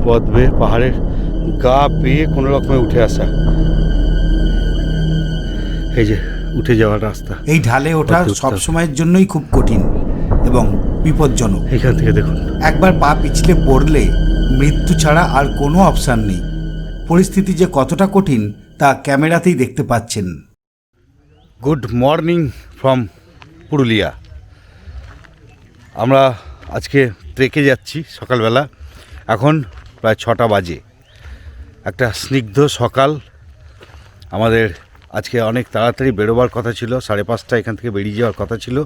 পথ বেয়ে পাহাড়ের গা বেয়ে কোনো রকমে উঠে আসা। এই যে উঠে যাওয়ার রাস্তা। এই ঢালে ওঠা সব সময়ের জন্যই খুব কঠিন এবং বিপজ্জনক। এখান থেকে দেখুন, একবার পা পিছলে পড়লে মৃত্যু ছাড়া আর কোনো অপশান নেই। পরিস্থিতি যে কতটা কঠিন তা ক্যামেরাতেই দেখতে পাচ্ছেন। Good morning from Purulia. আমরা আজকে ট্রেকে যাচ্ছি সকালবেলা। এখন প্রায় 6টা বাজে। একটা স্নিগ্ধ সকাল। আমাদের আজকে অনেক তাড়াতাড়ি বেরোবার কথা ছিল, 5:30 এখান থেকে বেরিয়ে যাওয়ার কথা ছিল,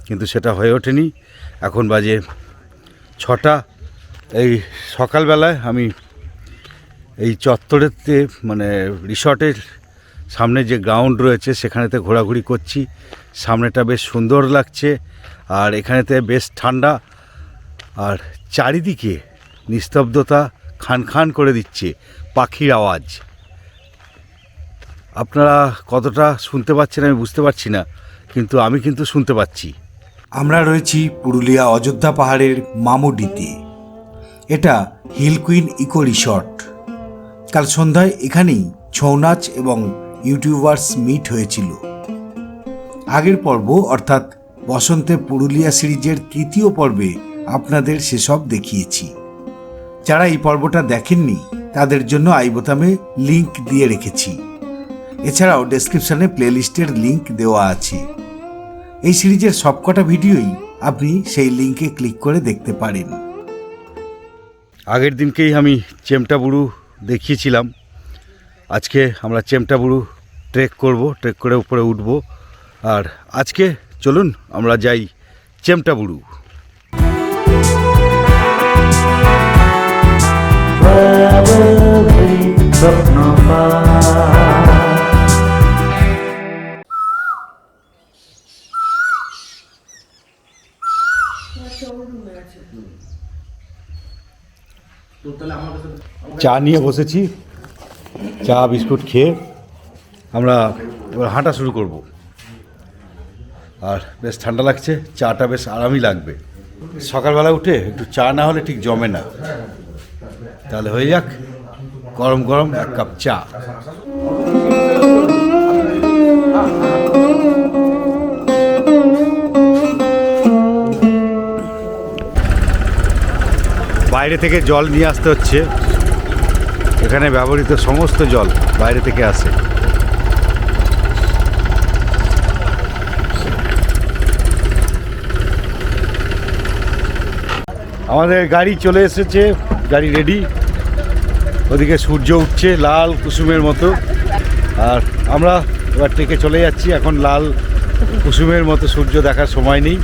কিন্তু সেটা হয়ে ওঠেনি। এখন বাজে 6টা। এই সকালবেলায় আমি এই চত্বরেতে মানে রিসর্টের সামনে যে গ্রাউন্ড রয়েছে সেখানেতে ঘোরাঘুরি করছি। সামনেটা বেশ সুন্দর লাগছে, আর এখানেতে বেশ ঠান্ডা, আর চারিদিকে নিস্তব্ধতা খান খান করে দিচ্ছে পাখির আওয়াজ। আপনারা কতটা শুনতে পাচ্ছেন আমি বুঝতে পারছি না, কিন্তু আমি কিন্তু শুনতে পাচ্ছি। আমরা রয়েছি পুরুলিয়া অযোধ্যা পাহাড়ের মামুডিতে। এটা হিল কুইন ইকো রিসর্ট। কাল সন্ধ্যায় এখানেই ছৌ নাচ এবং ইউটিউবার্স মিট হয়েছিল। আগের পর্ব অর্থাৎ বসন্তে পুরুলিয়া সিরিজের 3য় পর্বে আপনাদের সেসব দেখিয়েছি। যারা এই পর্বটা দেখেননি তাদের জন্য আই বোতামে লিংক দিয়ে রেখেছি। এছাড়াও ডেসক্রিপশনে প্লেলিস্টের লিংক দেওয়া আছে। এই সিরিজের সবকটা ভিডিওই আপনি সেই লিংকে ক্লিক করে দেখতে পারেন। আগের দিনকেই আমি চেমটাবুরু দেখিয়েছিলাম। আজকে আমরা চেমটাবুরু ট্রেক করব, ট্রেক করে উপরে উঠব। আর আজকে চলুন আমরা যাই চেমটাবুরু। চা নিয়ে বসেছি, চা বিস্কুট খেয়ে আমরা এবার হাঁটা শুরু করব। আর বেশ ঠান্ডা লাগছে, চাটা বেশ আরামই লাগবে। সকালবেলা উঠে একটু চা না হলে ঠিক জমে না। তাহলে হয়ে যাক গরম গরম 1 কাপ চা। বাইরে থেকে জল নিয়ে আসতে হচ্ছে। এখানে ব্যবহৃত সমস্ত জল বাইরে থেকে আসে। আমাদের গাড়ি চলে এসেছে, গাড়ি রেডি। ওদিকে সূর্য উঠছে লাল কুসুমের মতো, আর আমরা এবার ট্রেকে চলে যাচ্ছি। এখন লাল কুসুমের মতো সূর্য দেখার সময় নেই।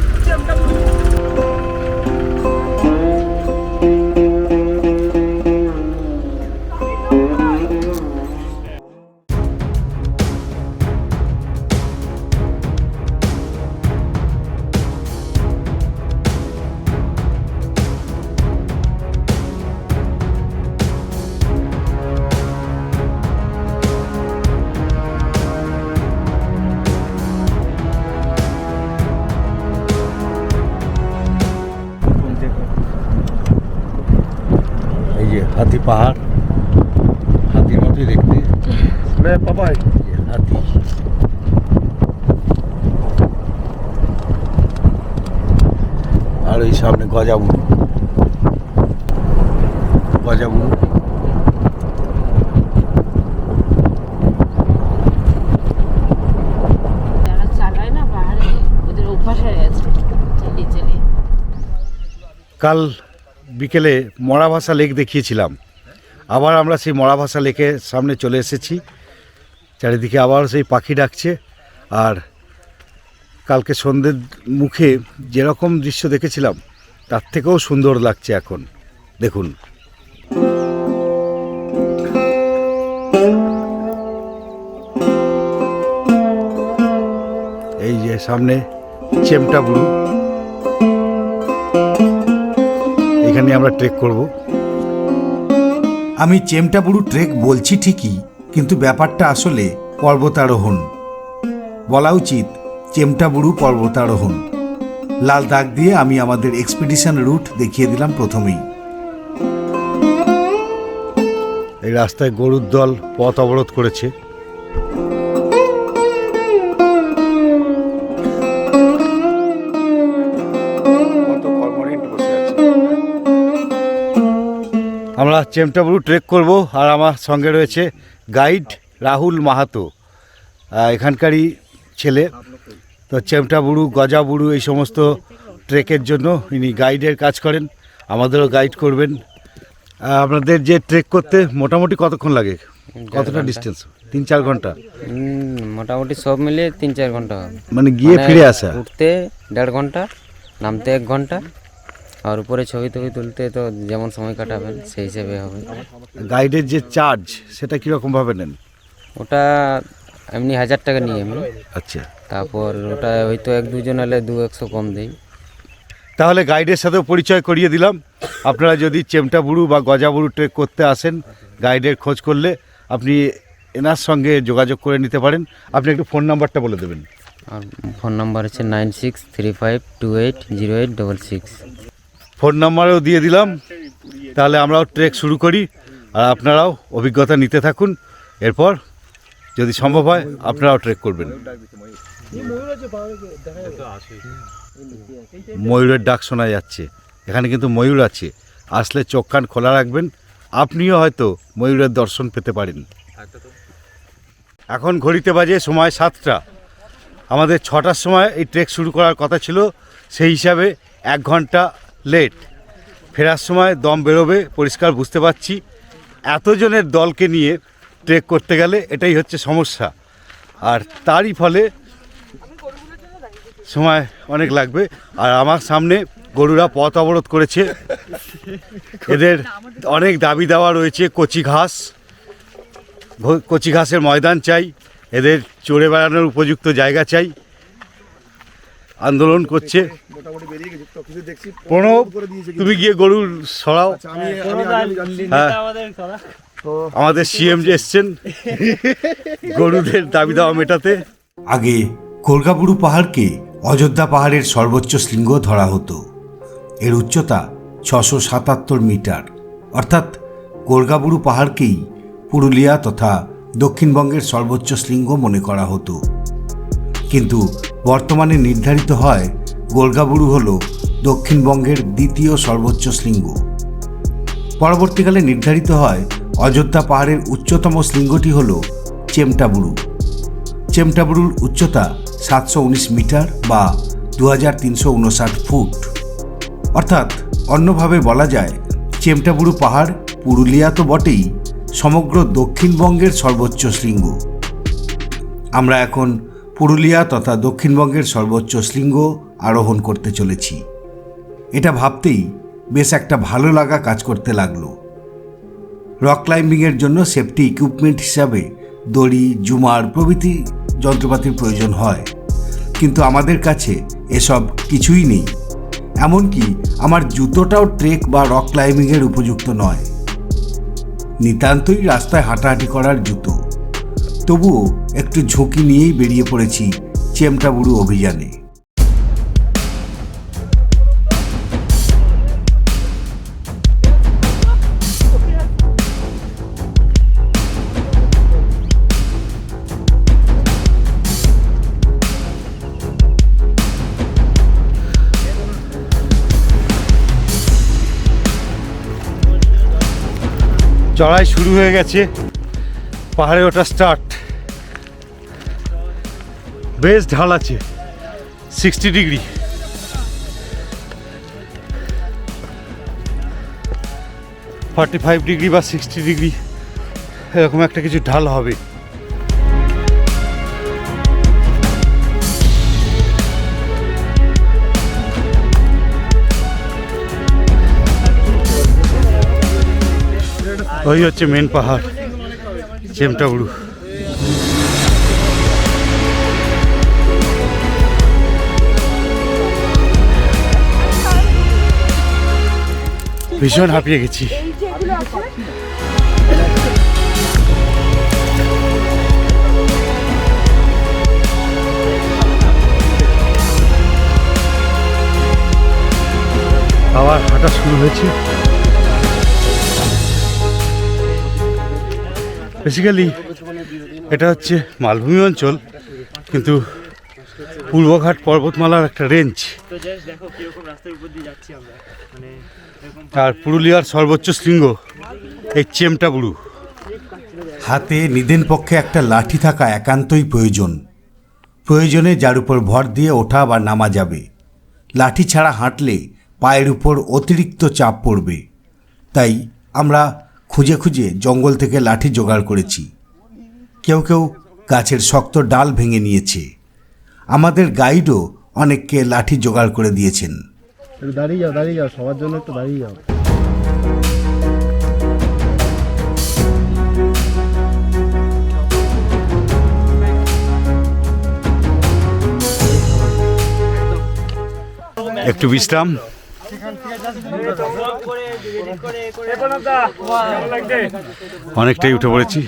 এই যে হাতি পাহাড়, হাতির মতোই দেখতে। পাপাই হাতি। আর ওই সামনে গজাবুরু। কাল বিকেলে মরাভাসা লেক দেখিয়েছিলাম। আবার আমরা সেই মরাভাসা লেকের সামনে চলে এসেছি। চারিদিকে আবার সেই পাখি ডাকছে। আর কালকে সন্ধ্যের মুখে যেরকম দৃশ্য দেখেছিলাম তার থেকেও সুন্দর লাগছে এখন। দেখুন, এই যে সামনে চেমটাবুরু, এখানে আমরা ট্রেক করব। আমি চেমটাবুরু ট্রেক বলছি ঠিকই, কিন্তু ব্যাপারটা আসলে পর্বতারোহণ। বলা উচিত চেমটাবুরু পর্বতারোহণ। লাল দাগ দিয়ে আমি আমাদের এক্সপিডিশন রুট দেখিয়ে দিলাম প্রথমেই। এই রাস্তায় গরুর দল পথ অবরোধ করেছে। আমরা চেমটাবুরু ট্রেক করব, আর আমার সঙ্গে রয়েছে গাইড রাহুল মাহাতো, এখানকারই ছেলে। তো চেমটাবুরু, গজাবুরু এই সমস্ত ট্রেকের জন্য ইনি গাইডের কাজ করেন, আমাদেরও গাইড করবেন। আপনাদের যে ট্রেক করতে মোটামুটি কতক্ষণ লাগে, কতটা ডিস্টেন্স? 3-4 ঘন্টা মোটামুটি সব মিলিয়ে 3-4 ঘন্টা হবে। মানে গিয়ে ফিরে আসা? উঠতে 1.5 ঘন্টা, নামতে 1 ঘন্টা, আর উপরে ছবি টবি তুলতে তো যেমন সময় কাটাবেন সেই হিসেবে হবে। গাইডের যে চার্জ সেটা কীরকমভাবে নেন? ওটা এমনি 1000 টাকা নিয়ে এমনি। আচ্ছা, তারপর ওটা হয়তো 1-2 জন হলে 200 কম দেই। তাহলে গাইডের সাথেও পরিচয় করিয়ে দিলাম। আপনারা যদি চেমটাবুরু বা গজাবুরু ট্রেক করতে আসেন, গাইডের খোঁজ করলে আপনি এনার সঙ্গে যোগাযোগ করে নিতে পারেন। আপনি একটু ফোন নাম্বারটা বলে দেবেন। আর ফোন নাম্বার হচ্ছে 9635280866। ফোন নাম্বারও দিয়ে দিলাম। তাহলে আমরাও ট্রেক শুরু করি, আর আপনারাও অভিজ্ঞতা নিতে থাকুন। এরপর যদি সম্ভব হয় আপনারাও ট্রেক করবেন। ময়ূরের ডাক শোনা যাচ্ছে, এখানে কিন্তু ময়ূর আছে। আসলে চোখ কান খোলা রাখবেন, আপনিও হয়তো ময়ূরের দর্শন পেতে পারেন। এখন ঘড়িতে বাজে সময় 7টা। আমাদের 6টার সময় এই ট্রেক শুরু করার কথা ছিল, সেই হিসাবে 1 ঘন্টা লেট। ফেরার সময় দম বেরোবে পরিষ্কার বুঝতে পারছি। এতজনের দলকে নিয়ে ট্রেক করতে গেলে এটাই হচ্ছে সমস্যা, আর তারই ফলে সময় অনেক লাগবে। আর আমার সামনে গরুরা পথ অবরোধ করেছে। এদের অনেক দাবি দেওয়া রয়েছে। কচি ঘাসের ময়দান চাই, এদের চড়ে বেড়ানোর উপযুক্ত জায়গা চাই। আন্দোলন করছে। প্রণব, তুমি গিয়ে গরু সরাও। হ্যাঁ, আমাদের সিএম যে এসছেন গরুদের দাবি দেওয়া মেটাতে। আগে গোর্গাবুরু পাহাড়কে অযোধ্যা পাহাড়ের সর্বোচ্চ শৃঙ্গ ধরা হতো। এর উচ্চতা 677 মিটার, অর্থাৎ গোর্গাবুরু পাহাড়কেই পুরুলিয়া তথা দক্ষিণবঙ্গের সর্বোচ্চ শৃঙ্গ মনে করা হতো। কিন্তু বর্তমানে নির্ধারিত হয় গোর্গাবুরু হল দক্ষিণবঙ্গের দ্বিতীয় সর্বোচ্চ শৃঙ্গ। পরবর্তীকালে নির্ধারিত হয় অযোধ্যা পাহাড়ের উচ্চতম শৃঙ্গটি হল চেমটাবুরু। চেমটাবুরুর উচ্চতা 719 মিটার বা 2359 ফুট। অর্থাৎ অন্যভাবে বলা যায়, চেমটাবুরু পাহাড় পুরুলিয়া তো বটেই, সমগ্র দক্ষিণবঙ্গের সর্বোচ্চ শৃঙ্গ। আমরা এখন পুরুলিয়া তথা দক্ষিণবঙ্গের সর্বোচ্চ শৃঙ্গ আরোহণ করতে চলেছি। এটা ভাবতেই বেশ একটা ভালো লাগা কাজ করতে লাগলো। রক ক্লাইম্বিংয়ের জন্য সেফটি ইকুইপমেন্ট হিসাবে দড়ি, জুমার প্রভৃতি যন্ত্রপাতির প্রয়োজন হয়, কিন্তু আমাদের কাছে এসব কিছুই নেই। এমনকি আমার জুতোটাও ট্রেক বা রক ক্লাইম্বিংয়ের উপযুক্ত নয়, নিতান্তই রাস্তায় হাঁটাহাঁটি করার জুতো। তবুও একটু ঝুঁকি নিয়েই বেরিয়ে পড়েছি চেমটাবুরু অভিযানে। চড়াই শুরু হয়ে গেছে, পাহাড়ে ওঠা স্টার্ট। বেশ ঢাল আছে, 60 ডিগ্রি। 45 ডিগ্রি বা 60 ডিগ্রি এরকম একটা কিছু ঢাল হবে। ওই হচ্ছে মেন পাহাড় চেমটাবুরু। ভীষণ হাঁপিয়ে গেছি। আবার হাঁটা শুরু হয়েছে। বেসিক্যালি এটা হচ্ছে মালভূমি অঞ্চল, কিন্তু পূর্বঘাট পর্বতমালার একটা রেঞ্জ। আর পুরুলিয়ার সর্বোচ্চ শৃঙ্গ এই চেমটা বুড়ু। হাতে নিদেন পক্ষে একটা লাঠি থাকা একান্তই প্রয়োজন। প্রয়োজনে যার উপর ভর দিয়ে ওঠা বা নামা যাবে। লাঠি ছাড়া হাঁটলে পায়ের উপর অতিরিক্ত চাপ পড়বে। তাই আমরা খুঁজে খুঁজে জঙ্গল থেকে লাঠি জোগাড় করেছি। কেউ কেউ গাছের শক্ত ডাল ভেঙে নিয়েছে। আমাদের গাইডও অনেককে লাঠি জোগাড় করে দিয়েছেন। দাঁড়িয়ে যাও, সবার জন্য একটু দাঁড়িয়ে যাও। একটু বিশ্রাম। অনেকটাই উঠে পড়েছি।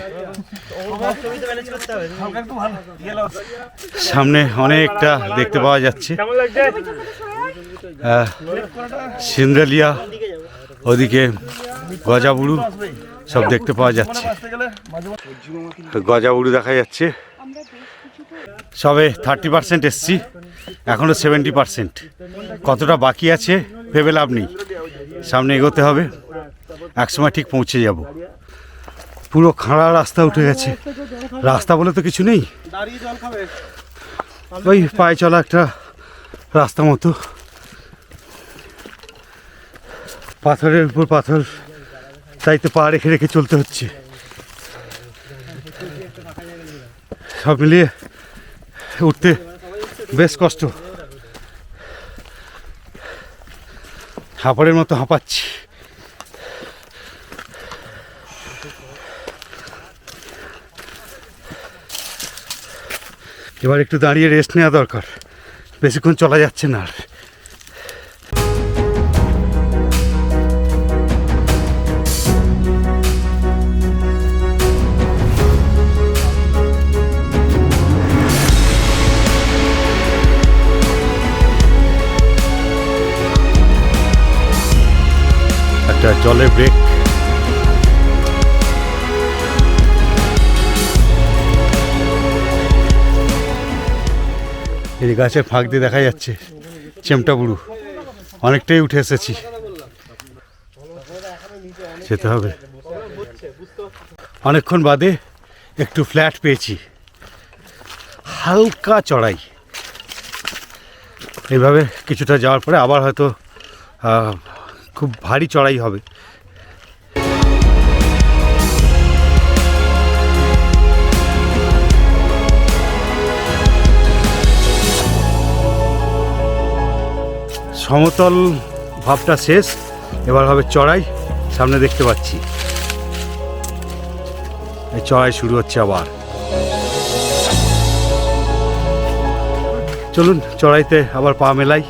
সামনে অনেকটা দেখতে পাওয়া যাচ্ছে। সিন্দ্রালিয়া, ওদিকে গজাবুড়ু সব দেখতে পাওয়া যাচ্ছে। গজাবুড়ু দেখা যাচ্ছে। সবে 30% এসছি, এখনও 70%। কতটা বাকি আছে ভেবে লাভ নেই, সামনে এগোতে হবে। একসময় ঠিক পৌঁছে যাব। পুরো খাড়া রাস্তা উঠে গেছে। রাস্তা বলে তো কিছু নেই, ওই পায়ে চলা একটা রাস্তা মতো। পাথরের উপর পাথর, তাই তো পা রেখে রেখে চলতে হচ্ছে। সব মিলিয়ে উঠতে বেশ কষ্ট। হাঁপাড়ের মতো হাঁপাচ্ছি। এবার একটু দাঁড়িয়ে রেস্ট নেওয়া দরকার, বেশিক্ষণ চলা যাচ্ছে না আর। একটা জলের ব্রেক। এই গাছের ফাঁক দিয়ে দেখা যাচ্ছে চেমটা বুড়ু। অনেকটাই উঠে এসেছি, যেতে হবে। অনেকক্ষণ বাদে একটু ফ্ল্যাট পেয়েছি, হালকা চড়াই। এইভাবে কিছুটা যাওয়ার পরে আবার হয়তো খুব ভারী চড়াই হবে। সমতল ভাবটা শেষ, এবার হবে চড়াই। সামনে দেখতে পাচ্ছি এই চড়াই শুরু হচ্ছে আবার। চলুন চড়াইতে আবার পা মেলাই।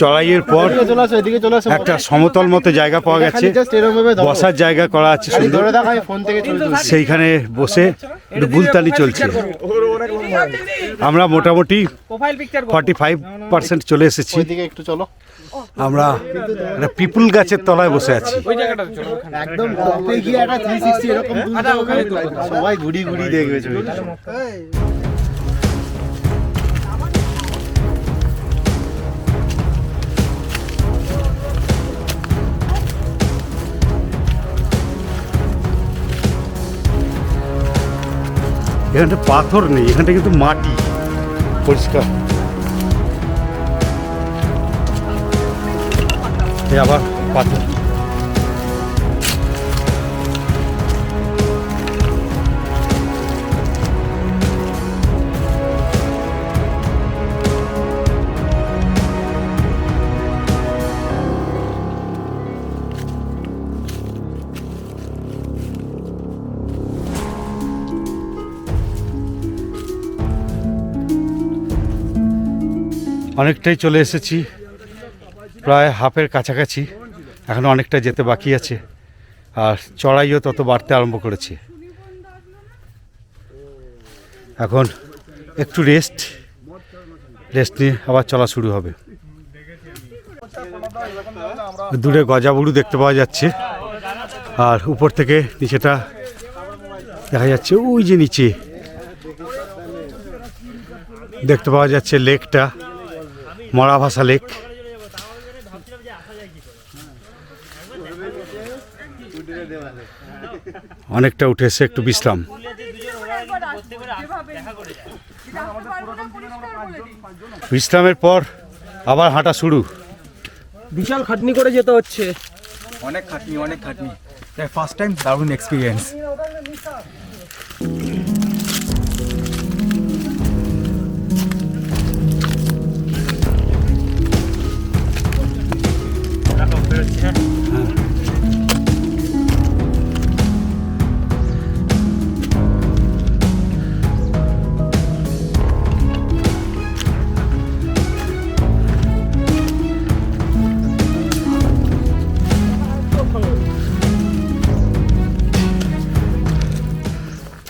চড়াইয়ের পর একটা সমতল মতো জায়গা পাওয়া গেছে, বসার জায়গা করা আছে সুন্দর। সেইখানে বসে একটু গুলতানি চলছে। আমরা মোটামুটি 45% চলে এসেছি। আমরা একটা পিপুল গাছের তলায় বসে আছি। একদম টপে গিয়ে একটা 360 এরকম সবাই ঘুরি ঘুরি দেখবে ছবিটা। এখানটা পাথর নেই, এখানটা কিন্তু মাটি পরিষ্কার। আবার পাথর। অনেকটাই চলে এসেছি, প্রায় হাফের কাছাকাছি। এখন অনেকটা যেতে বাকি আছে, আর চড়াইও তত বাড়তে আরম্ভ করেছে। এখন একটু রেস্ট নিয়ে আবার চলা শুরু হবে। দূরে গজাবুড়ু দেখতে পাওয়া যাচ্ছে, আর উপর থেকে নিচেটা দেখা যাচ্ছে। ওই যে নিচে দেখতে পাওয়া যাচ্ছে লেকটা, মরাভাসা লেক। অনেকটা উঠে এসে একটু বিশ্রাম। বিশ্রামের পর আবার হাঁটা শুরু। বিশাল খাটনি করে যেতে হচ্ছে। অনেক খাটনি ফার্স্ট টাইম, দারুণ এক্সপিরিয়েন্স।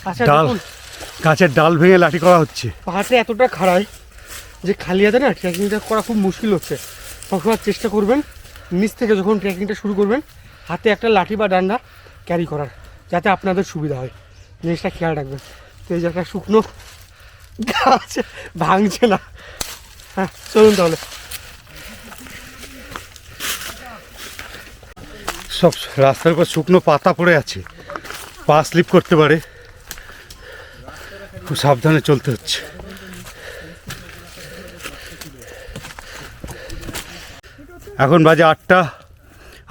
আচ্ছা ডাল, দেখুন, গাছের ডাল ভেঙে লাঠি করা হচ্ছে। পাহাড়টা এতটা খাড়ায় যে খালি হাতে না ট্রেকিংটা করা খুব মুশকিল হচ্ছে। সবসময় চেষ্টা করবেন নিচ থেকে যখন ট্রেকিংটা শুরু করবেন হাতে একটা লাঠি বা ডান্ডা ক্যারি করার, যাতে আপনাদের সুবিধা হয়। জিনিসটা খেয়াল রাখবেন। তো এই যে একটা শুকনো গাছ ভাঙছে না। হ্যাঁ, চলুন তাহলে। সব রাস্তার উপর শুকনো পাতা পড়ে আছে, পা স্লিপ করতে পারে, খুব সাবধানে চলতে হচ্ছে। এখন বাজে 8টা।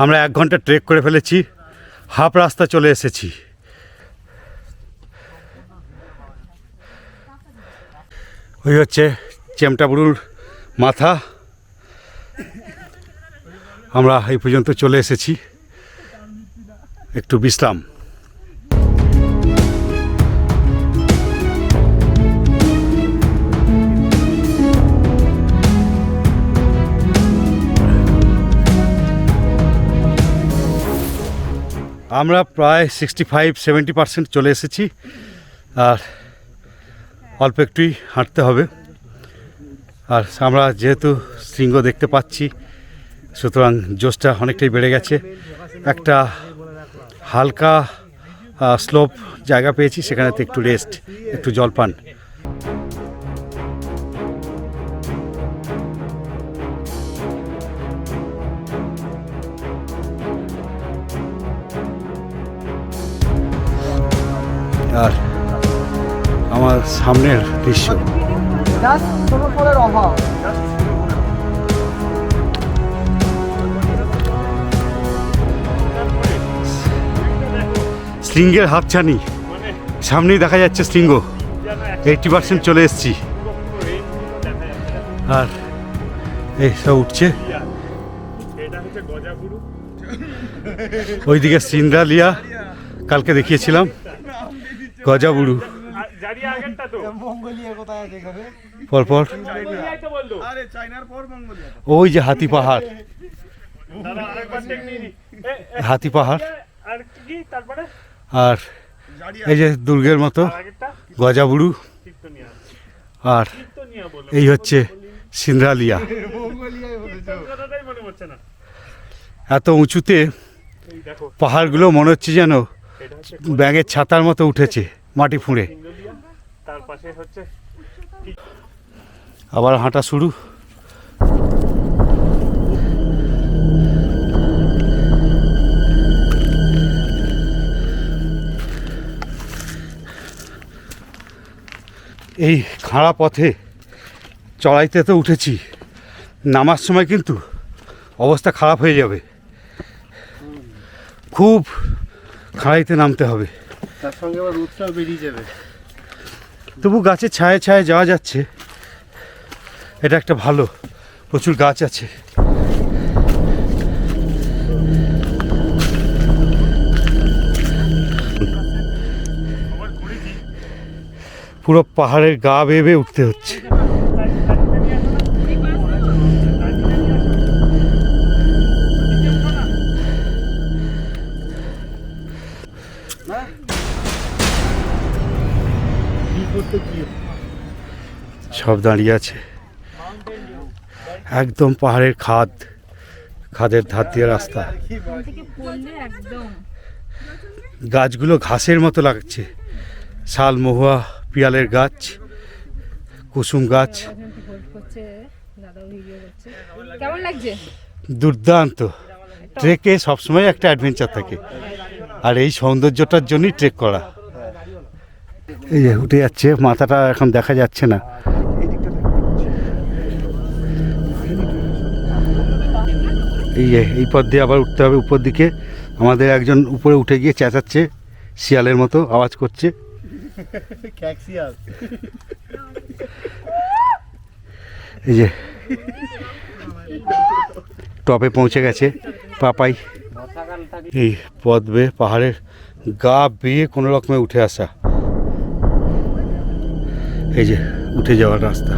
আমরা 1 ঘন্টা ট্রেক করে ফেলেছি, হাফ রাস্তা চলে এসেছি। ওই হচ্ছে চেমটাবুরুর মাথা। আমরা এই পর্যন্ত চলে এসেছি, একটু বিশ্রাম। আমরা প্রায় 65-70% চলে এসেছি, আর অল্প একটুই হাঁটতে হবে। আর আমরা যেহেতু শৃঙ্গ দেখতে পাচ্ছি, সুতরাং জোশটা অনেকটাই বেড়ে গেছে। একটা হালকা স্লোপ জায়গা পেয়েছি, সেখানেতে একটু রেস্ট, একটু জলপান। আর আমার সামনের দৃশ্য, শৃঙ্গের হাতছানি, সামনেই দেখা যাচ্ছে শৃঙ্গ। 80% চলে এসেছি, আর এই সব উঠছে। ওইদিকে সিন্দ্রালিয়া, কালকে দেখিয়েছিলাম গজাবুড়ু। পরপর ওই যে হাতি পাহাড়, হাতি পাহাড়, আর এই যে দুর্গের মতো গজাবুড়ু, আর এই হচ্ছে সিন্দ্রালিয়া। এত উঁচুতে পাহাড়গুলো মনে হচ্ছে যেন ব্যাঙের ছাতার মতো উঠেছে মাটি ফুঁড়ে। আবার হাঁটা শুরু। এই খাড়া পথে চড়াইতে তো উঠেছি, নামার সময় কিন্তু অবস্থা খারাপ হয়ে যাবে। খুব খাড়াইতে নামতে হবে, তার সঙ্গে আবার রোদটাও বেরিয়ে যাবে। তবু গাছের ছায়ে ছায়ে যাওয়া যাচ্ছে, এটা একটা ভালো। প্রচুর গাছ আছে। পুরো পাহাড়ের গা বেয়ে বেয়ে উঠতে হচ্ছে। সব দাঁড়িয়ে আছে, একদম পাহাড়ের খাদের ধার দিয়ে রাস্তা। গাছগুলো ঘাসের মতো লাগছে, শাল, মহুয়া, পিয়ালের গাছ, কুসুম গাছ। কেমন লাগছে? দুর্দান্ত। ট্রেকে সবসময় একটা অ্যাডভেঞ্চার থাকে, আর এই সৌন্দর্যটার জন্যই ট্রেক করা। এই যে উঠে যাচ্ছে, মাথাটা এখন দেখা যাচ্ছে না। এই পথ দিয়ে আবার উঠতে হবে উপর দিকে। আমাদের একজন উপরে উঠে গিয়ে চেঁচাচ্ছে, শিয়ালের মতো আওয়াজ করছে। এই যে টপে পৌঁছে গেছে পাপাই। এই পথ বেয়ে পাহাড়ের গা বেয়ে কোনো রকমে উঠে আসা। এই যে উঠে যাওয়ার রাস্তা,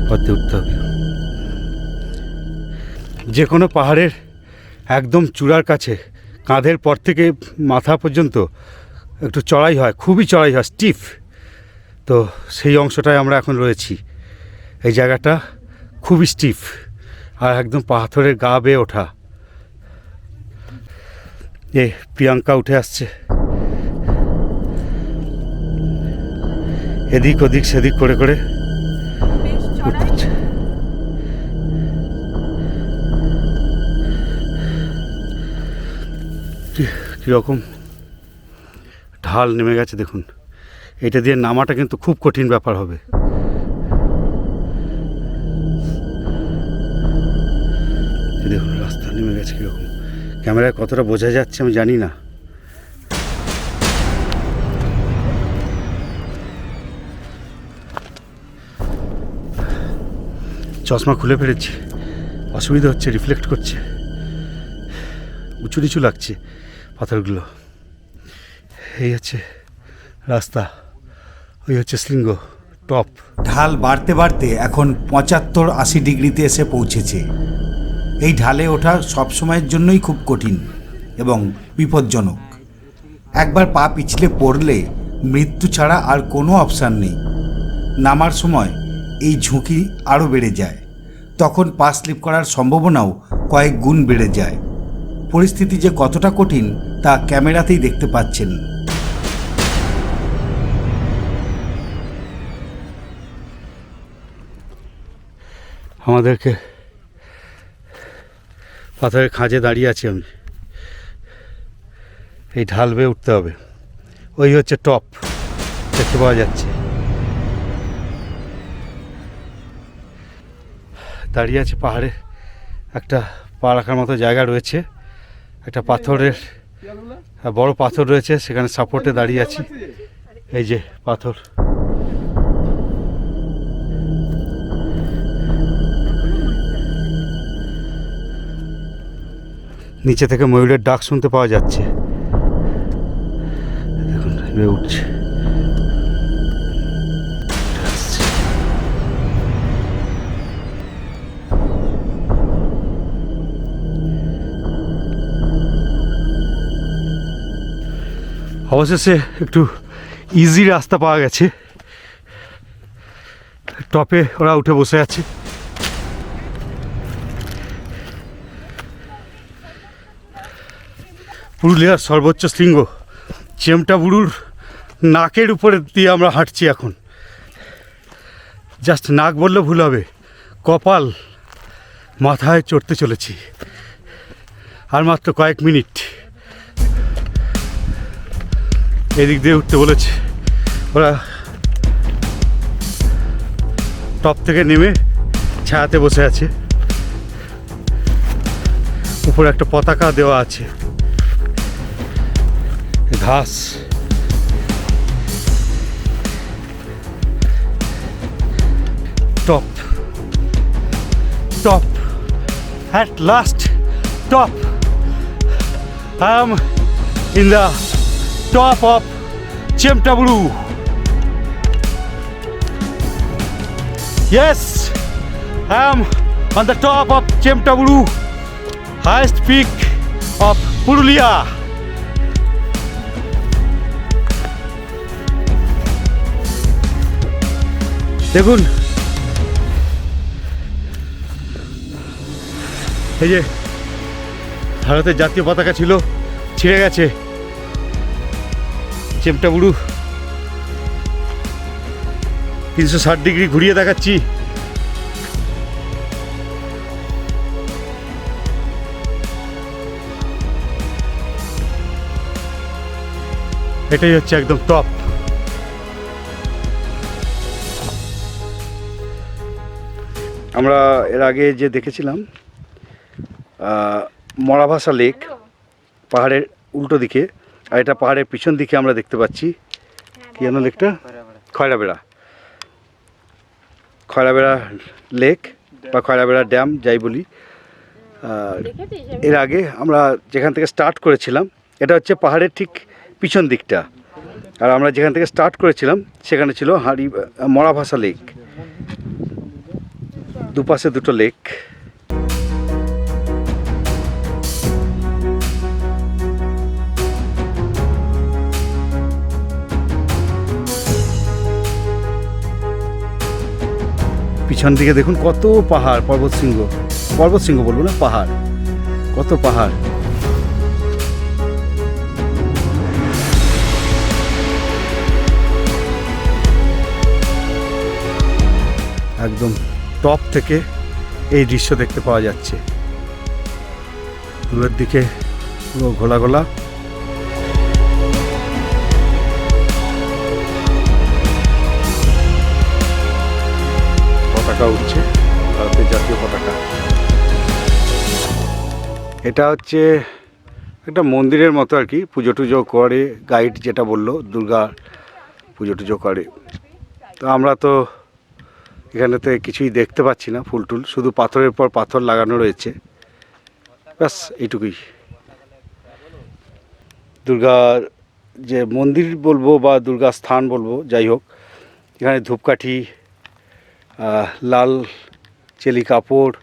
পথে উঠতে হবে। যে কোনো পাহাড়ের একদম চূড়ার কাছে কাঁধের পর থেকে মাথা পর্যন্ত একটু চড়াই হয়, খুবই চড়াই হয়, স্টিফ। তো সেই অংশটায় আমরা এখন রয়েছি। এই জায়গাটা খুবই স্টিফ আর একদম পাথরের গা বেয়ে ওঠা। প্রিয়াঙ্কা উঠে আসছে, এদিক ওদিক সেদিক করে করে উঠছে। কীরকম ঢাল নেমে গেছে দেখুন। এটা দিয়ে নামাটা কিন্তু খুব কঠিন ব্যাপার হবে। দেখুন রাস্তা নেমে গেছে কীরকম। ক্যামেরায় কতটা বোঝা যাচ্ছে আমি জানি না। চশমা খুলে ফেলেছি, অসুবিধা হচ্ছে, রিফ্লেক্ট করছে, উঁচু নিচু লাগছে পাথরগুলো। এই হচ্ছে রাস্তা, ওই হচ্ছে শৃঙ্গ টপ। ঢাল বাড়তে বাড়তে এখন 75-80 ডিগ্রিতে এসে পৌঁছেছে। এই ঢালে ওঠা সবসময়ের জন্যই খুব কঠিন এবং বিপজ্জনক। একবার পা পিছলে পড়লে মৃত্যু ছাড়া আর কোনো অপশান নেই। নামার সময় এই ঝুঁকি আরও বেড়ে যায়, তখন পা স্লিপ করার সম্ভাবনাও কয়েক গুণ বেড়ে যায়। পরিস্থিতি যে কতটা কঠিন তা ক্যামেরাতেই দেখতে পাচ্ছেন। আমাদেরকে পাথরের খাঁজে দাঁড়িয়ে আছি আমি, এই ঢাল বেয়ে উঠতে হবে। ওই হচ্ছে টপ, দেখতে পাওয়া যাচ্ছে। দাঁড়িয়ে আছে পাহাড়ে, একটা পা রাখার মতো জায়গা রয়েছে, একটা পাথরের বড় পাথর রয়েছে, সেখানে সাপোর্টে দাঁড়িয়ে আছি। এই যে পাথর, নিচে থেকে ময়ূরের ডাক শুনতে পাওয়া যাচ্ছে। দেখুন উঠছে, অবশেষে একটু ইজি রাস্তা পাওয়া গেছে। টপে ওরা উঠে বসে আছে। পুরুলিয়ার সর্বোচ্চ শৃঙ্গ চেমটাবুরুর নাকের উপরে দিয়ে আমরা হাঁটছি এখন। জাস্ট নাক বললে ভুল হবে, কপাল মাথায় চড়তে চলেছি। আর মাত্র কয়েক মিনিট। এদিক দিয়ে উঠতে বলেছে ওরা। টপ থেকে নেমে ছায়াতে বসে আছে, উপরে একটা পতাকা দেওয়া আছে, ঘাস। Top top at last top. I am in the top of Chemtaburu. Yes, I am on the top of Chemtaburu, highest peak of Purulia. দেখুন এই যে ভারতের জাতীয় পতাকা ছিল, ছিঁড়ে গেছে। চেমটাবুরু 360 ডিগ্রি ঘুরিয়ে দেখাচ্ছি। এটাই হচ্ছে একদম টপ। আমরা এর আগে যে দেখেছিলাম মরাভাসা লেক পাহাড়ের উল্টো দিকে, আর এটা পাহাড়ের পিছন দিকে আমরা দেখতে পাচ্ছি কি যেন লেকটা, খয়রাবেড়া লেক বা খয়রাবেড়া ড্যাম যাই বলি। এর আগে আমরা যেখান থেকে স্টার্ট করেছিলাম এটা হচ্ছে পাহাড়ের ঠিক পিছন দিকটা, আর আমরা যেখান থেকে স্টার্ট করেছিলাম সেখানে ছিল মরাভাসা লেক। দুপাশে দুটো লেক। পিছন দিকে দেখুন কত পাহাড়, পর্বত শৃঙ্গ বলবো না, পাহাড়, কত পাহাড়। একদম টপ থেকে এই দৃশ্য দেখতে পাওয়া যাচ্ছে। দূরের দিকে পুরো ঘোলা ঘোলা। পতাকা উঠছে, ভারতের জাতীয় পতাকা। এটা হচ্ছে একটা মন্দিরের মতো আর কি, পুজো টুজো করে, গাইড যেটা বললো দুর্গা পুজো টুজো করে। তো আমরা তো এখানেতে কিছুই দেখতে পাচ্ছি না, ফুল টুল, শুধু পাথরের পর পাথর লাগানো রয়েছে, ব্যাস এইটুকুই। দুর্গার যে মন্দির বলবো বা দুর্গা স্থান বলবো, যাই হোক, এখানে ধূপকাঠি, লাল চেলি কাপড়,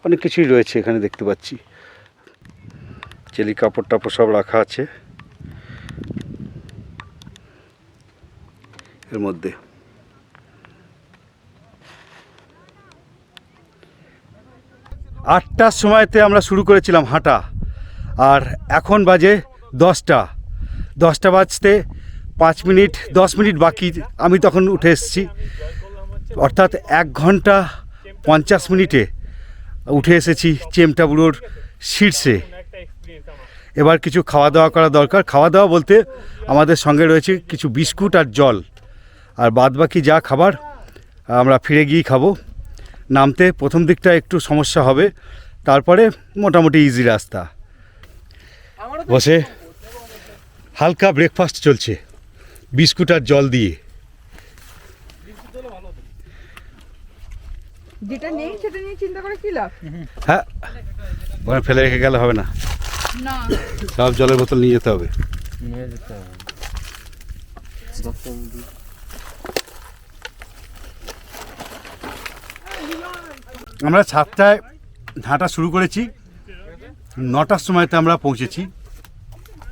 অনেক কিছুই রয়েছে এখানে দেখতে পাচ্ছি। চেলি কাপড় টাপড় সব রাখা আছে এর মধ্যে। 8টার সময়তে আমরা শুরু করেছিলাম হাঁটা, আর এখন বাজে 10টা বাজতে 10 মিনিট বাকি। আমি তখন উঠে এসেছি, অর্থাৎ 1 ঘন্টা 50 মিনিটে উঠে এসেছি চেমটাবুরুর শীর্ষে। এবার কিছু খাওয়া দাওয়া করা দরকার। খাওয়া দাওয়া বলতে আমাদের সঙ্গে রয়েছে কিছু বিস্কুট আর জল, আর বাদ বাকি যা খাবার আমরা ফিরে গিয়েই খাবো। নামতে প্রথম দিকটা একটু সমস্যা হবে, তারপরে মোটামুটি ইজি রাস্তা। বসে হালকা ব্রেকফাস্ট চলছে বিস্কুট আর জল দিয়ে। যেটা নেই সেটা নিয়ে চিন্তা করে কি লাভ? হ্যাঁ, ওখানে ফেলে রেখে গেলে হবে না, না, সব জলের বোতল নিয়ে যেতে হবে। আমরা 7টায় হাঁটা শুরু করেছি, 9টার সময়তে আমরা পৌঁছেছি।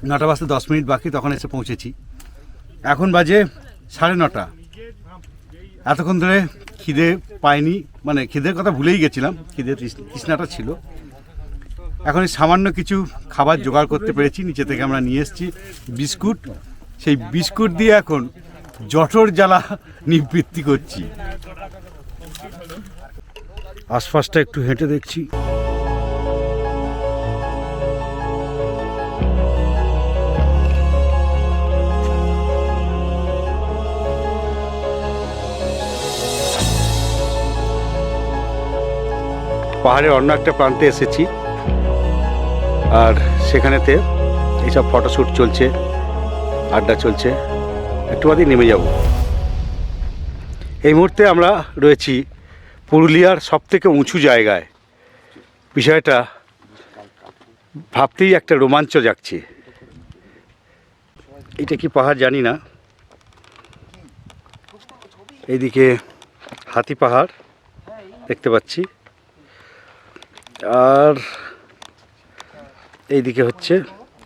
9টা বাজতে 10 মিনিট বাকি, তখন এসে পৌঁছেছি। এখন বাজে 9:30। এতক্ষণ ধরে খিদে পাইনি, মানে খিদের কথা ভুলেই গেছিলাম, খিদের তৃষ্ণাটা ছিল। এখন সামান্য কিছু খাবার জোগাড় করতে পেরেছি, নিচে থেকে আমরা নিয়ে এসেছি বিস্কুট। সেই বিস্কুট দিয়ে এখন জঠর জ্বালা নিবৃত্তি করছি। আশপাশটা একটু হেঁটে দেখছি। পাহাড়ের অন্য একটা প্রান্তে এসেছি, আর সেখানেতে এইসব ফটোশ্যুট চলছে, আড্ডা চলছে। একটু বাদেই নেমে যাব। এই মুহূর্তে আমরা রয়েছি পুরুলিয়ার সবথেকে উঁচু জায়গায়। বিষয়টা ভাবতেই একটা রোমাঞ্চ জাগছে। এটা কি পাহাড় জানি না। এইদিকে হাতি পাহাড় দেখতে পাচ্ছি, আর এইদিকে হচ্ছে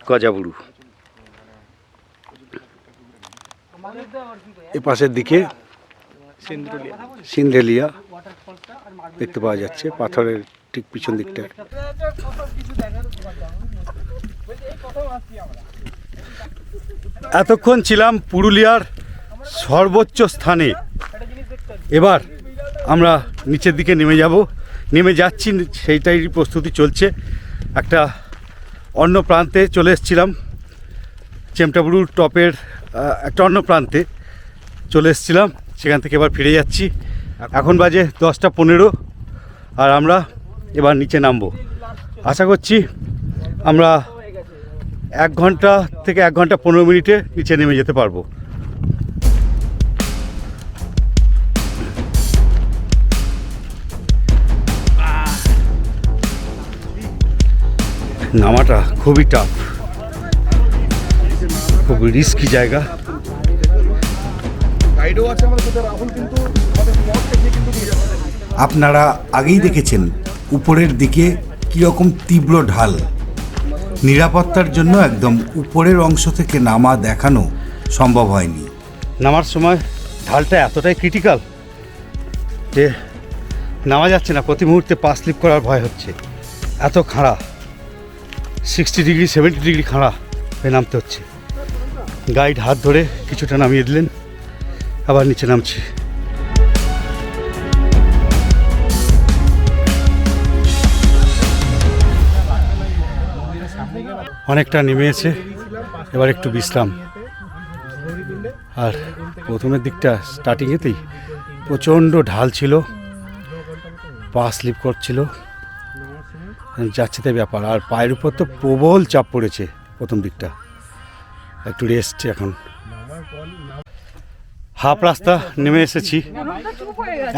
গজাবুরু। এ পাশের দিকে সিন্ধেলিয়া দেখতে পাওয়া যাচ্ছে, পাথরের ঠিক পিছন দিকটা। এতক্ষণ ছিলাম পুরুলিয়ার সর্বোচ্চ স্থানে, এবার আমরা নিচের দিকে নেমে যাচ্ছি, সেইটাই প্রস্তুতি চলছে। একটা অন্য প্রান্তে চলে এসেছিলাম, চেমটাবুরুর টপের একটা অন্য প্রান্তে চলে এসেছিলাম, সেখান থেকে এবার ফিরে যাচ্ছি। এখন বাজে 10:15 আর আমরা এবার নিচে নামবো। আশা করছি আমরা 1 ঘন্টা থেকে 1 ঘন্টা 15 মিনিটে নিচে নেমে যেতে পারবো। নামাটা খুবই টাফ, খুব রিস্কি জায়গা। আপনারা আগেই দেখেছেন উপরের দিকে কীরকম তীব্র ঢাল। নিরাপত্তার জন্য একদম উপরের অংশ থেকে নামা দেখানো সম্ভব হয়নি। নামার সময় ঢালটা এতটাই ক্রিটিক্যাল যে নামা যাচ্ছে না, প্রতি মুহূর্তে পা স্লিপ করার ভয় হচ্ছে। এত খাড়া, 60 ডিগ্রি 70 ডিগ্রি খাড়া হয়ে নামতে হচ্ছে। গাইড হাত ধরে কিছুটা নামিয়ে দিলেন, আবার নিচে নামছি। অনেকটা নেমে এসে এবার একটু বিশ্রাম। আর প্রথমের দিকটা স্টার্টিংয়েতেই প্রচণ্ড ঢাল ছিল, পা স্লিপ করছিল, যাচ্ছে তাই ব্যাপার। আর পায়ের উপর তো প্রবল চাপ পড়েছে প্রথম দিকটা। একটু রেস্ট এখন। হাফ রাস্তা নেমে এসেছি,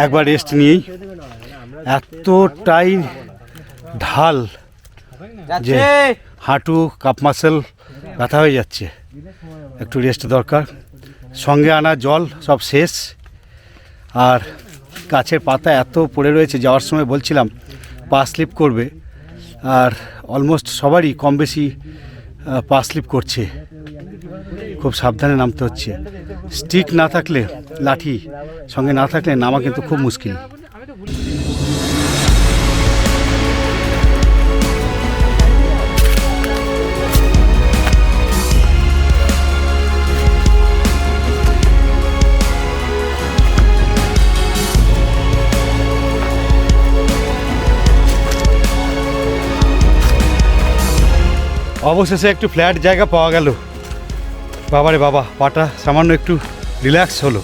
একবার রেস্ট নিয়েই। এতটাই ঢাল যে হাঁটু কাপ মাসেল ব্যথা হয়ে যাচ্ছে, একটু রেস্ট দরকার। সঙ্গে আনা জল সব শেষ, আর গাছের পাতা এত পড়ে রয়েছে, যাওয়ার সময় বলছিলাম পা স্লিপ করবে, আর অলমোস্ট সবারই কম বেশি পা স্লিপ করছে। খুব সাবধানে নামতে হচ্ছে। স্টিক না থাকলে, লাঠি সঙ্গে না থাকলে নামা কিন্তু খুব মুশকিল। অবশেষে একটু ফ্ল্যাট জায়গা পাওয়া গেল। বাবারে বাবা, পাটা সামান্য একটু রিল্যাক্স হলো।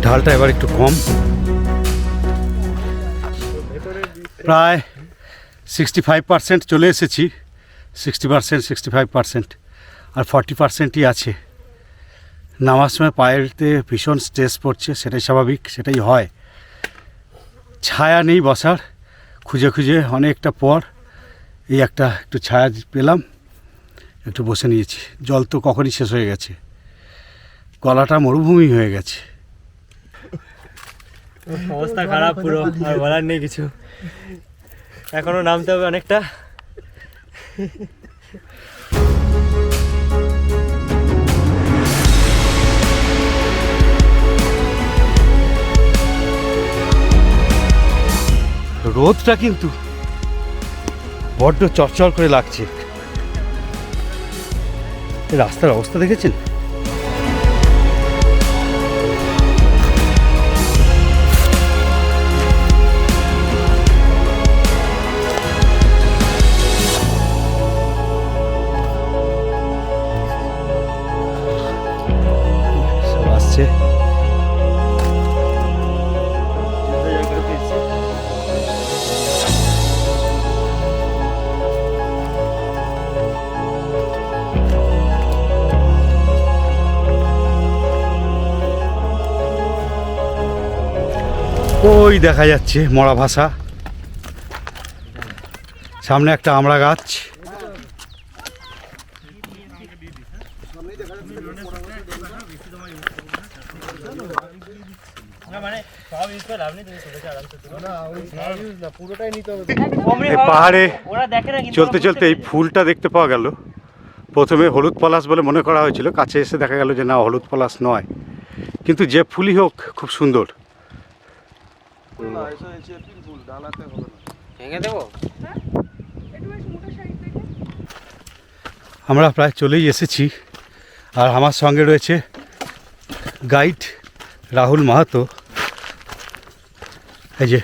ঢালটা এবার একটু কম, প্রায় 65% চলে এসেছি। 60%, 65% আর 40%ই আছে। নামার সময় পায়েতে ভীষণ স্ট্রেস পড়ছে, সেটাই স্বাভাবিক, সেটাই হয়। ছায়া নেই বসার, খুঁজে খুঁজে অনেকটা পর এই একটু ছায়া পেলাম, একটু বসে নিয়েছি। জল তো কখনই শেষ হয়ে গেছে, গলাটা মরুভূমি হয়ে গেছে। অবস্থা খারাপ পুরো, আর বলার নেই কিছু। এখনো নামতে হবে অনেকটা। রোদটা কিন্তু বড্ড চরচর করে লাগছে। রাস্তার অবস্থা দেখেছেন? ওই দেখা যাচ্ছে মরা ভাষা, সামনে একটা আমড়া গাছ। পুরোটাই নিতে হবে। এই পাহাড়ে চলতে চলতে এই ফুলটা দেখতে পাওয়া গেল। প্রথমে হলুদ পলাশ বলে মনে করা হয়েছিল, কাছে এসে দেখা গেল যে না, হলুদ পলাশ নয়, কিন্তু যে ফুলই হোক খুব সুন্দর। ভেঙে দেবো। আমরা প্রায় চলেই এসেছি, আর আমার সঙ্গে রয়েছে গাইড রাহুল মাহাতো। এই যে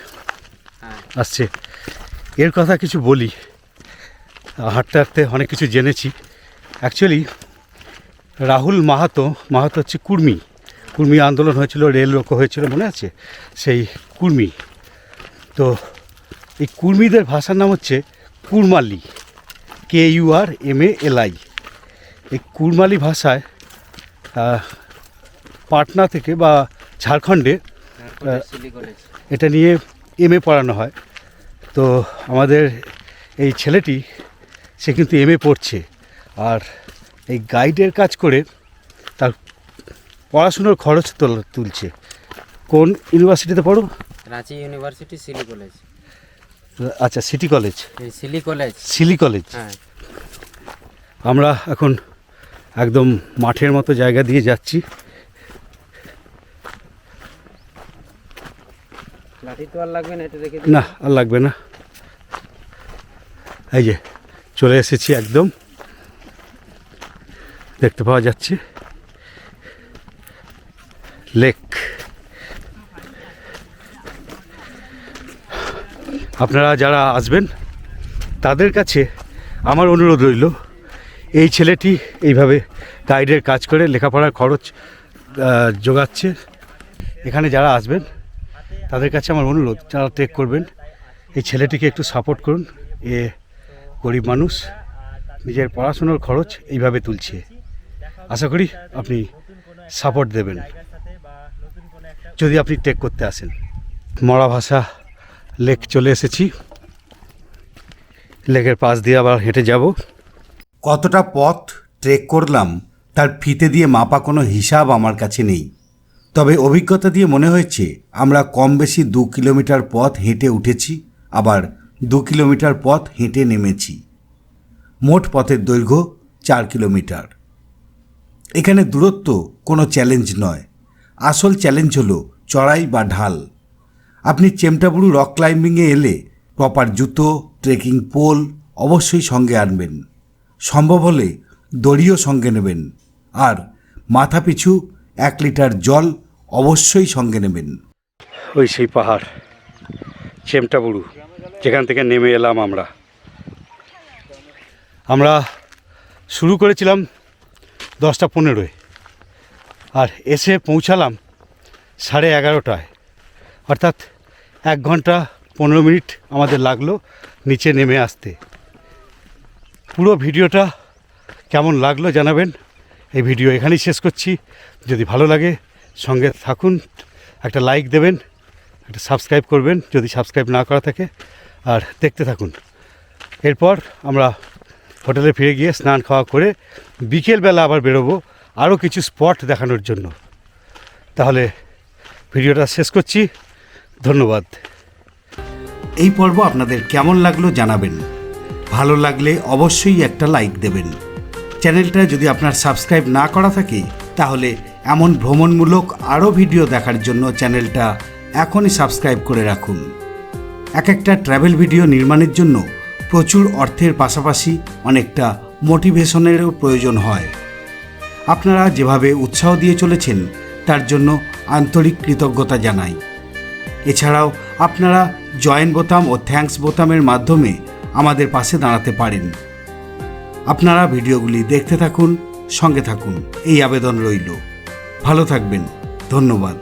আসছে, এর কথা কিছু বলি। হাঁটতে হাঁটতে অনেক কিছু জেনেছি। অ্যাকচুয়ালি রাহুল মাহাতো হচ্ছে কুর্মী আন্দোলন হয়েছিল, রেল রোকো হয়েছিল, মনে আছে? সেই কুর্মী। তো এই কুর্মীদের ভাষার নাম হচ্ছে কুরমালি, KURMALI। এই কুরমালি ভাষায় পাটনা থেকে বা ঝাড়খণ্ডে এটা নিয়ে MA পড়ানো হয়। তো আমাদের এই ছেলেটি, সে কিন্তু MA পড়ছে, আর এই গাইডের কাজ করে তার পড়াশুনোর খরচ তুলছে। কোন ইউনিভার্সিটিতে পড়ো? রাঁচি ইউনিভার্সিটি সিলি কলেজ। আচ্ছা, সিটি কলেজ, সিলি কলেজ। হ্যাঁ, আমরা এখন একদম মাঠের মতো জায়গা দিয়ে যাচ্ছি। লাঠি তো আর লাগবে না, এটা রেখে না, আর লাগবে না। এই যে চলে এসেছি, একদম দেখতে পাওয়া যাচ্ছে লেক। আপনারা যারা আসবেন তাদের কাছে আমার অনুরোধ রইল, এই ছেলেটি এইভাবে গাইডের কাজ করে লেখাপড়ার খরচ জোগাচ্ছে। এখানে যারা আসবেন তাদের কাছে আমার অনুরোধ, যারা ট্রেক করবেন, এই ছেলেটিকে একটু সাপোর্ট করুন। এ গরিব মানুষ, নিজের পড়াশুনোর খরচ এইভাবে তুলছে। আশা করি আপনি সাপোর্ট দেবেন যদি আপনি ট্রেক করতে আসেন। মরা ভাষা লেক চলে এসেছি, লেকের পাশ দিয়ে আবার হেঁটে যাব। কতটা পথ ট্রেক করলাম তার ফিতে দিয়ে মাপা কোনো হিসাব আমার কাছে নেই, তবে অভিজ্ঞতা দিয়ে মনে হয়েছে আমরা কম বেশি 2 কিলোমিটার পথ হেঁটে উঠেছি, আবার 2 কিলোমিটার পথ হেঁটে নেমেছি। মোট পথের দৈর্ঘ্য 4 কিলোমিটার। এখানে দূরত্ব কোনো চ্যালেঞ্জ নয়, আসল চ্যালেঞ্জ হলো চড়াই বা ঢাল। আপনি চেমটাবুরু রক ক্লাইম্বিংয়ে এলে প্রপার জুতো, ট্রেকিং পোল অবশ্যই সঙ্গে আনবেন। সম্ভব হলে দড়িও সঙ্গে নেবেন, আর মাথাপিছু 1 লিটার জল অবশ্যই সঙ্গে নেবেন। ওই সেই পাহাড় চেমটাবুরু, যেখান থেকে নেমে এলাম আমরা শুরু করেছিলাম 10:15, আর এসে পৌঁছালাম 11:30টায়, অর্থাৎ 1 ঘন্টা 15 মিনিট আমাদের লাগলো নিচে নেমে আসতে। পুরো ভিডিওটা কেমন লাগলো জানাবেন। এই ভিডিও এখানেই শেষ করছি। যদি ভালো লাগে সঙ্গে থাকুন, একটা লাইক দেবেন, একটা সাবস্ক্রাইব করবেন যদি সাবস্ক্রাইব না করা থাকে, আর দেখতে থাকুন। এরপর আমরা হোটেলে ফিরে গিয়ে স্নান খাওয়া করে বিকেলবেলা আবার বেরোবো আরও কিছু স্পট দেখানোর জন্য। তাহলে ভিডিওটা শেষ করছি, ধন্যবাদ। এই পর্ব আপনাদের কেমন লাগলো জানাবেন। ভালো লাগলে অবশ্যই একটা লাইক দেবেন। চ্যানেলটা যদি আপনার সাবস্ক্রাইব না করা থাকে তাহলে এমন ভ্রমণমূলক আরও ভিডিও দেখার জন্য চ্যানেলটা এখনই সাবস্ক্রাইব করে রাখুন। এক একটা ট্র্যাভেল ভিডিও নির্মাণের জন্য প্রচুর অর্থের পাশাপাশি অনেকটা মোটিভেশনেরও প্রয়োজন হয়। আপনারা যেভাবে উৎসাহ দিয়ে চলেছেন তার জন্য আন্তরিক কৃতজ্ঞতা জানাই। এছাড়াও আপনারা জয়েন বোতাম ও থ্যাঙ্কস বোতামের মাধ্যমে আমাদের পাশে দাঁড়াতে পারেন। আপনারা ভিডিওগুলি দেখতে থাকুন, সঙ্গে থাকুন, এই আবেদন রইল। ভালো থাকবেন, ধন্যবাদ।